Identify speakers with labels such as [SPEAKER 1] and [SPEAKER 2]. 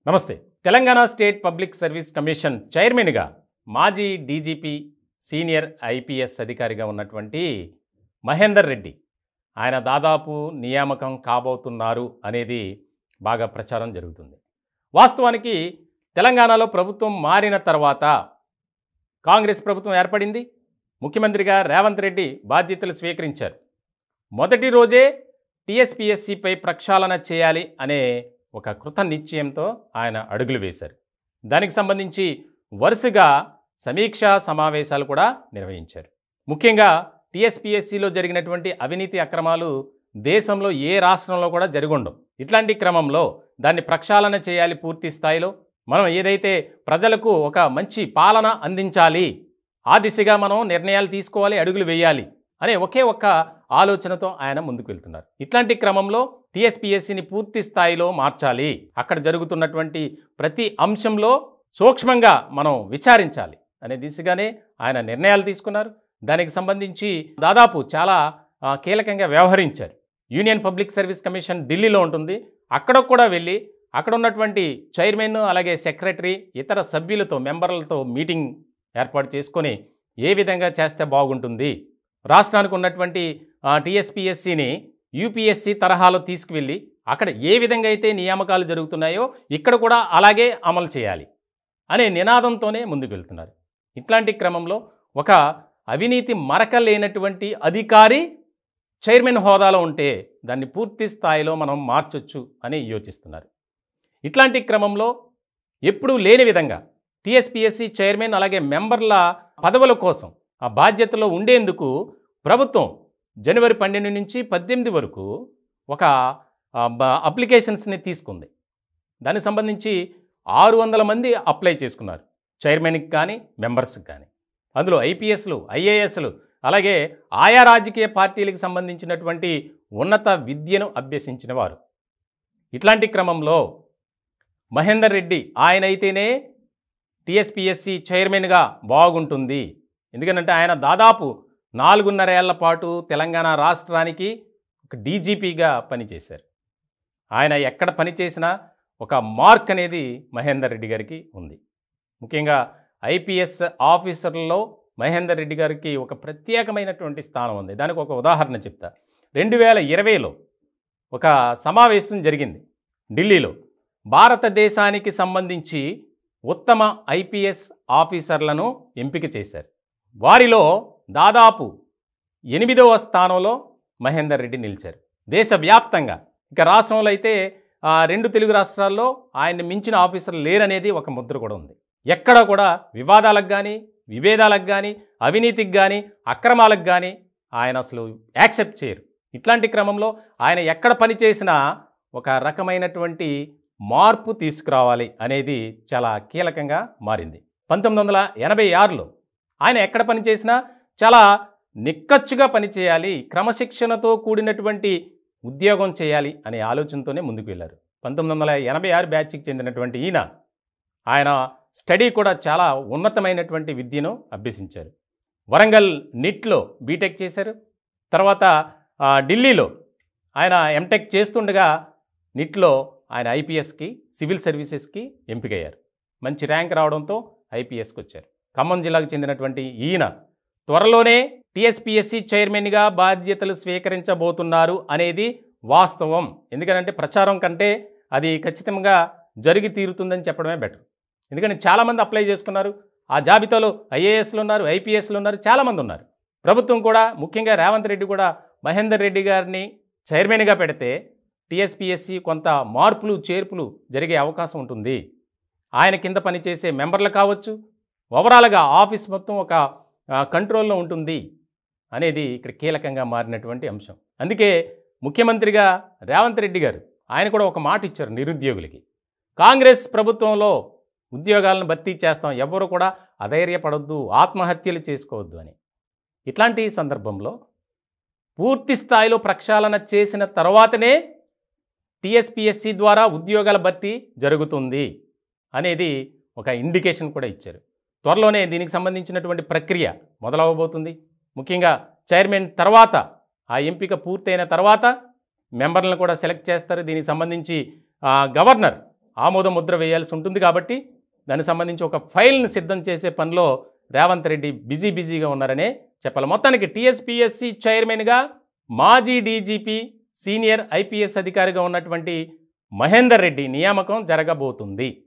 [SPEAKER 1] నమస్తే. Telangana state public service commission చైర్మన్గా మాజీ డీజీపీ సీనియర్ ఐపీఎస్ అధికారిగా ఉన్నటువంటి మహేందర్ రెడ్డి ఆయన దాదాపు నియామకం కాబోతున్నారు అనేది బాగా ప్రచారం జరుగుతుంది. వాస్తవానికి తెలంగాణలో ప్రభుత్వం మారిన తర్వాత కాంగ్రెస్ ప్రభుత్వం ఏర్పడింది. ముఖ్యమంత్రిగా రేవంత్ రెడ్డి బాధ్యతలు స్వీకరించారు. మొదటి రోజే టీఎస్పీఎస్సీపై ప్రక్షాళన చేయాలి అనే ఒక కృత నిశ్చయంతో ఆయన అడుగులు వేశారు. దానికి సంబంధించి వరుసగా సమీక్షా సమావేశాలు కూడా నిర్వహించారు. ముఖ్యంగా టీఎస్పీఎస్సీలో జరిగినటువంటి అవినీతి అక్రమాలు దేశంలో ఏ రాష్ట్రంలో కూడా జరుగుండవు. ఇట్లాంటి క్రమంలో దాన్ని ప్రక్షాళన చేయాలి. పూర్తి స్థాయిలో మనం ఏదైతే ప్రజలకు ఒక మంచి పాలన అందించాలి, ఆ దిశగా మనం నిర్ణయాలు తీసుకోవాలి, అడుగులు వేయాలి అనే ఒకే ఒక్క ఆలోచనతో ఆయన ముందుకు వెళ్తున్నారు. ఇట్లాంటి క్రమంలో టీఎస్పీఎస్సీని పూర్తి స్థాయిలో మార్చాలి, అక్కడ జరుగుతున్నటువంటి ప్రతి అంశంలో సూక్ష్మంగా మనం విచారించాలి అనే దిశగానే ఆయన నిర్ణయాలు తీసుకున్నారు. దానికి సంబంధించి దాదాపు చాలా కీలకంగా వ్యవహరించారు. యూనియన్ పబ్లిక్ సర్వీస్ కమిషన్ ఢిల్లీలో ఉంటుంది. అక్కడ కూడా వెళ్ళి అక్కడ ఉన్నటువంటి చైర్మన్ అలాగే సెక్రటరీ ఇతర సభ్యులతో మెంబర్లతో మీటింగ్ ఏర్పాటు చేసుకొని ఏ విధంగా చేస్తే బాగుంటుంది, రాష్ట్రానికి ఉన్నటువంటి టీఎస్పీఎస్సీని యూపీఎస్సీ తరహాలో తీసుకువెళ్ళి అక్కడ ఏ విధంగా అయితే నియామకాలు జరుగుతున్నాయో ఇక్కడ కూడా అలాగే అమలు చేయాలి అనే నినాదంతోనే ముందుకు వెళ్తున్నారు. ఇట్లాంటి క్రమంలో ఒక అవినీతి మరక లేనటువంటి అధికారి చైర్మన్ హోదాలో ఉంటే దాన్ని పూర్తి స్థాయిలో మనం మార్చొచ్చు అని యోచిస్తున్నారు. ఇట్లాంటి క్రమంలో ఎప్పుడూ లేని విధంగా టీఎస్పీఎస్సీ చైర్మన్ అలాగే మెంబర్ల పదవుల కోసం ఆ బాధ్యతలో ఉండేందుకు ప్రభుత్వం జనవరి 12 నుంచి 18 వరకు ఒక అప్లికేషన్స్ని తీసుకుంది. దానికి సంబంధించి 600 మంది అప్లై చేసుకున్నారు, చైర్మన్కి కానీ మెంబర్స్కి కానీ. అందులో ఐపీఎస్లు, ఐఏఎస్లు అలాగే ఆయా రాజకీయ పార్టీలకు సంబంధించినటువంటి ఉన్నత విద్యను అభ్యసించిన వారు. ఇట్లాంటి క్రమంలో మహేందర్ రెడ్డి ఆయనైతేనే టీఎస్పీఎస్సీ చైర్మన్గా బాగుంటుంది. ఎందుకంటే ఆయన దాదాపు 4.5 ఏళ్ల పాటు తెలంగాణ రాష్ట్రానికి ఒక డీజీపీగా పనిచేశారు. ఆయన ఎక్కడ పనిచేసినా ఒక మార్క్ అనేది మహేందర్ రెడ్డి గారికి ఉంది. ముఖ్యంగా ఐపీఎస్ ఆఫీసర్లలో మహేందర్ రెడ్డి గారికి ఒక ప్రత్యేకమైనటువంటి స్థానం ఉంది. దానికి ఒక ఉదాహరణ చెప్తా. 2020లో ఒక సమావేశం జరిగింది ఢిల్లీలో. భారతదేశానికి సంబంధించి ఉత్తమ ఐపీఎస్ ఆఫీసర్లను ఎంపిక చేశారు. వారిలో దాదాపు 8వ స్థానంలో మహేందర్ రెడ్డి నిలిచారు దేశవ్యాప్తంగా. ఇక రాష్ట్రంలో అయితే 2 తెలుగు రాష్ట్రాల్లో ఆయన్ని మించిన ఆఫీసర్లు లేరనేది ఒక ముద్ర కూడా ఉంది. ఎక్కడ కూడా వివాదాలకు కానీ, విభేదాలకు కానీ, అవినీతికి కానీ, అక్రమాలకు కానీ ఆయన అసలు యాక్సెప్ట్ చేయరు. ఇట్లాంటి క్రమంలో ఆయన ఎక్కడ పనిచేసినా ఒక రకమైనటువంటి మార్పు తీసుకురావాలి అనేది చాలా కీలకంగా మారింది. 1986లో ఆయన ఎక్కడ పనిచేసినా చాలా నిక్కచ్చుగా పనిచేయాలి, క్రమశిక్షణతో కూడినటువంటి ఉద్యోగం చేయాలి అనే ఆలోచనతోనే ముందుకు వెళ్ళారు. 1986 బ్యాచ్కి చెందినటువంటి ఆయన స్టడీ కూడా చాలా ఉన్నతమైనటువంటి విద్యను అభ్యసించారు. వరంగల్ నిట్లో బీటెక్ చేశారు. తర్వాత ఢిల్లీలో ఆయన ఎంటెక్ చేస్తుండగా నిట్లో ఆయన ఐపీఎస్కి, సివిల్ సర్వీసెస్కి ఎంపికయ్యారు. మంచి ర్యాంక్ రావడంతో ఐపీఎస్కి వచ్చారు. ఖమ్మం జిల్లాకు చెందినటువంటి ఈయన త్వరలోనే టీఎస్పీఎస్సీ చైర్మన్గా బాధ్యతలు స్వీకరించబోతున్నారు అనేది వాస్తవం. ఎందుకంటే ప్రచారం కంటే అది ఖచ్చితంగా జరిగి తీరుతుందని చెప్పడమే బెటర్. ఎందుకంటే చాలామంది అప్లై చేసుకున్నారు. ఆ జాబితాలో ఐఏఎస్లు ఉన్నారు, ఐపీఎస్లు ఉన్నారు, చాలామంది ఉన్నారు. ప్రభుత్వం కూడా ముఖ్యంగా రేవంత్ రెడ్డి కూడా మహేందర్ రెడ్డి గారిని చైర్మన్గా పెడితే టీఎస్పీఎస్సీ కొంత మార్పులు చేర్పులు జరిగే అవకాశం ఉంటుంది. ఆయన కింద పనిచేసే మెంబర్లు కావచ్చు, ఓవరాల్గా ఆఫీస్ మొత్తం ఒక కంట్రోల్లో ఉంటుంది అనేది ఇక్కడ కీలకంగా మారినటువంటి అంశం. అందుకే ముఖ్యమంత్రిగా రేవంత్ రెడ్డి గారు ఆయన కూడా ఒక మాట ఇచ్చారు నిరుద్యోగులకి. కాంగ్రెస్ ప్రభుత్వంలో ఉద్యోగాలను భర్తీ చేస్తాం, ఎవరు కూడా అధైర్యపడొద్దు, ఆత్మహత్యలు చేసుకోవద్దు అని. ఇట్లాంటి సందర్భంలో పూర్తి స్థాయిలో ప్రక్షాళన చేసిన తర్వాతనే టీఎస్పీఎస్సీ ద్వారా ఉద్యోగాల భర్తీ జరుగుతుంది అనేది ఒక ఇండికేషన్ కూడా ఇచ్చారు. త్వరలోనే దీనికి సంబంధించినటువంటి ప్రక్రియ మొదలవబోతుంది. ముఖ్యంగా చైర్మన్ తర్వాత ఆ ఎంపిక పూర్తయిన తర్వాత మెంబర్లను కూడా సెలెక్ట్ చేస్తారు. దీనికి సంబంధించి గవర్నర్ ఆమోద ముద్ర వేయాల్సి ఉంటుంది కాబట్టి దానికి సంబంధించి ఒక ఫైల్ని సిద్ధం చేసే పనిలో రేవంత్ రెడ్డి బిజీగా ఉన్నారనే చెప్పాలి. మొత్తానికి టీఎస్పీఎస్సీ చైర్మన్గా మాజీ డీజీపీ సీనియర్ ఐపీఎస్ అధికారిగా ఉన్నటువంటి మహేందర్ రెడ్డి నియామకం జరగబోతుంది.